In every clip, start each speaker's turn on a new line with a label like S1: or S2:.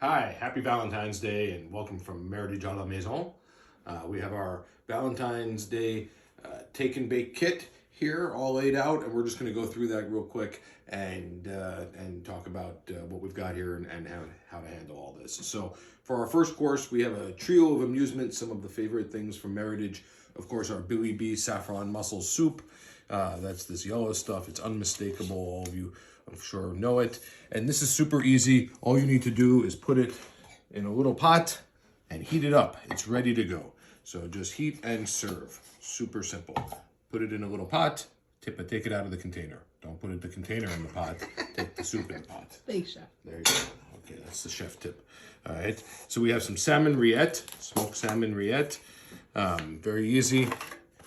S1: Hi, happy Valentine's Day and welcome from Meritage à la Maison. We have our Valentine's Day take and bake kit here all laid out, and we're just going to go through that real quick and talk about what we've got here and how to handle all this. So for our first course, we have a trio of amusements, some of the favorite things from Meritage. Of course, our Billy B Saffron Mussel soup. That's this yellow stuff. It's unmistakable. All of you, I'm sure, know it. And this is super easy. All you need to do is put it in a little pot and heat it up. It's ready to go. So just heat and serve. Super simple. Put it in a little pot. Take it out of the container. Don't put the container in the pot. Take the soup in the pot.
S2: Thanks, Chef.
S1: There you go. Okay, that's the chef tip. All right. So we have some salmon rillette, smoked salmon rillette. Very easy.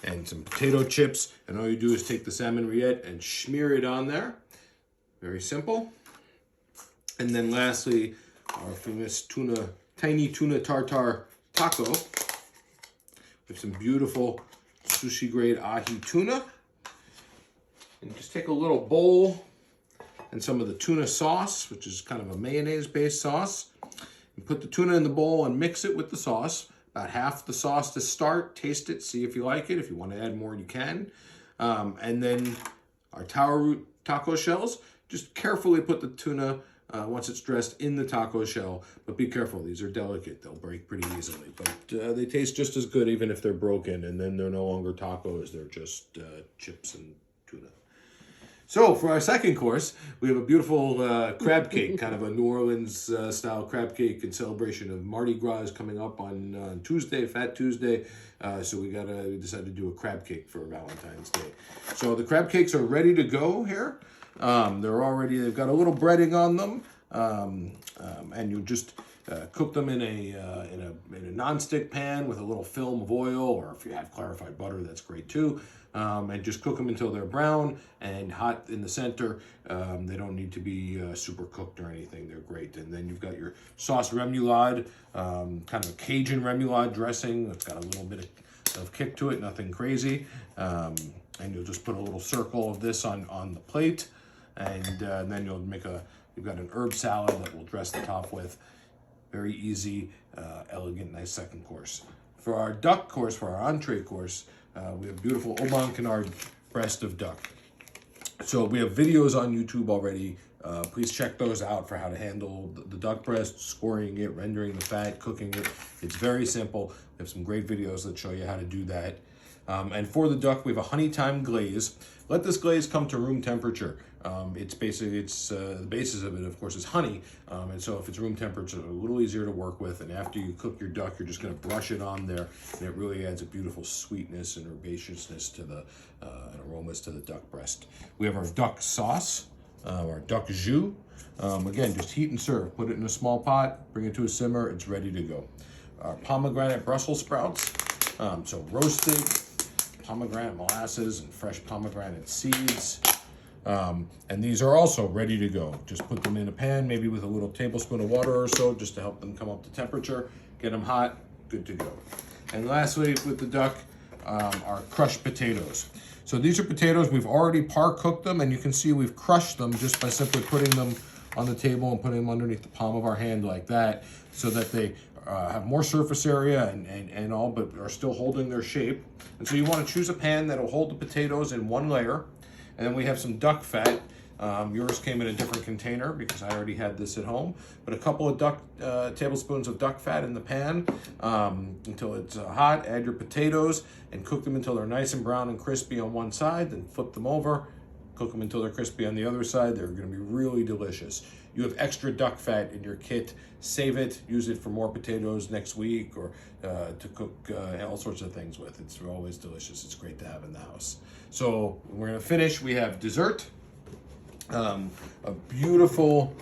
S1: And some potato chips. And all you do is take the salmon rillette and smear it on there. Very simple. And then lastly, our famous tiny tuna tartare taco with some beautiful sushi grade ahi tuna. And just take a little bowl and some of the tuna sauce, which is kind of a mayonnaise based sauce. And put the tuna in the bowl and mix it with the sauce. About half the sauce to start. Taste it, see if you like it. If you want to add more, you can. And then our taro root taco shells. Just carefully put the tuna, once it's dressed, in the taco shell. But be careful, these are delicate. They'll break pretty easily. But they taste just as good even if they're broken. And then they're no longer tacos. They're just chips and tuna. So for our second course, we have a beautiful crab cake, kind of a New Orleans style crab cake in celebration of Mardi Gras is coming up on Tuesday, Fat Tuesday. So we decided to do a crab cake for Valentine's Day. So the crab cakes are ready to go here. They've got a little breading on them, and you just cook them in a non-stick pan with a little film of oil, or if you have clarified butter, that's great too. And just cook them until they're brown and hot in the center. They don't need to be super cooked or anything. They're great. And then you've got your sauce remoulade, kind of a Cajun remoulade dressing. It's got a little bit of kick to it, nothing crazy. And you'll just put a little circle of this on the plate. And then you've got an herb salad that we'll dress the top with. Very easy, elegant, nice second course. For our duck course, for our entree course, we have beautiful au blanc canard breast of duck. So we have videos on YouTube already. Please check those out for how to handle the duck breast, scoring it, rendering the fat, cooking it. It's very simple. We have some great videos that show you how to do that. And for the duck, we have a honey thyme glaze. Let this glaze come to room temperature. The basis of it, of course, is honey. And so if it's room temperature, it's a little easier to work with. And after you cook your duck, you're just going to brush it on there. And it really adds a beautiful sweetness and herbaceousness to and aromas to the duck breast. We have our duck sauce, our duck jus. Again, just heat and serve. Put it in a small pot, bring it to a simmer. It's ready to go. Our pomegranate Brussels sprouts. So roasted pomegranate molasses and fresh pomegranate seeds. And these are also ready to go. Just put them in a pan, maybe with a little tablespoon of water or so, just to help them come up to temperature. Get them hot, good to go. And lastly, with the duck, are crushed potatoes. So these are potatoes, we've already par-cooked them, and you can see we've crushed them just by simply putting them on the table and putting them underneath the palm of our hand like that, so that they have more surface area and all, but are still holding their shape. And so you want to choose a pan that'll hold the potatoes in one layer. And then we have some duck fat. Yours came in a different container because I already had this at home. But a couple of tablespoons of duck fat in the pan until it's hot. Add your potatoes and cook them until they're nice and brown and crispy on one side. Then flip them over. Cook them until they're crispy on the other side. They're going to be really delicious. You have extra duck fat in your kit. Save it. Use it for more potatoes next week or to cook all sorts of things with. It's always delicious. It's great to have in the house. So we're going to finish. We have dessert. A beautiful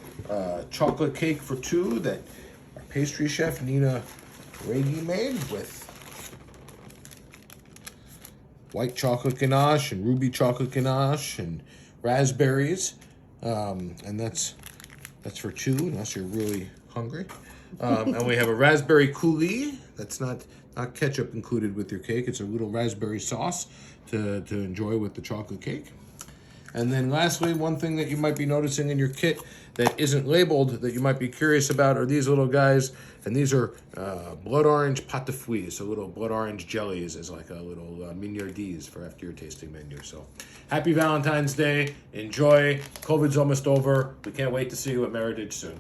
S1: chocolate cake for two that our pastry chef Nina Raggi made with white chocolate ganache and ruby chocolate ganache and raspberries. And that's for two, unless you're really hungry. And we have a raspberry coulis. That's not ketchup included with your cake. It's a little raspberry sauce to enjoy with the chocolate cake. And then lastly, one thing that you might be noticing in your kit that isn't labeled that you might be curious about are these little guys. And these are blood orange pâte de fruits, so little blood orange jellies as like a little mignardises for after your tasting menu. So happy Valentine's Day. Enjoy. COVID's almost over. We can't wait to see you at Meritage soon.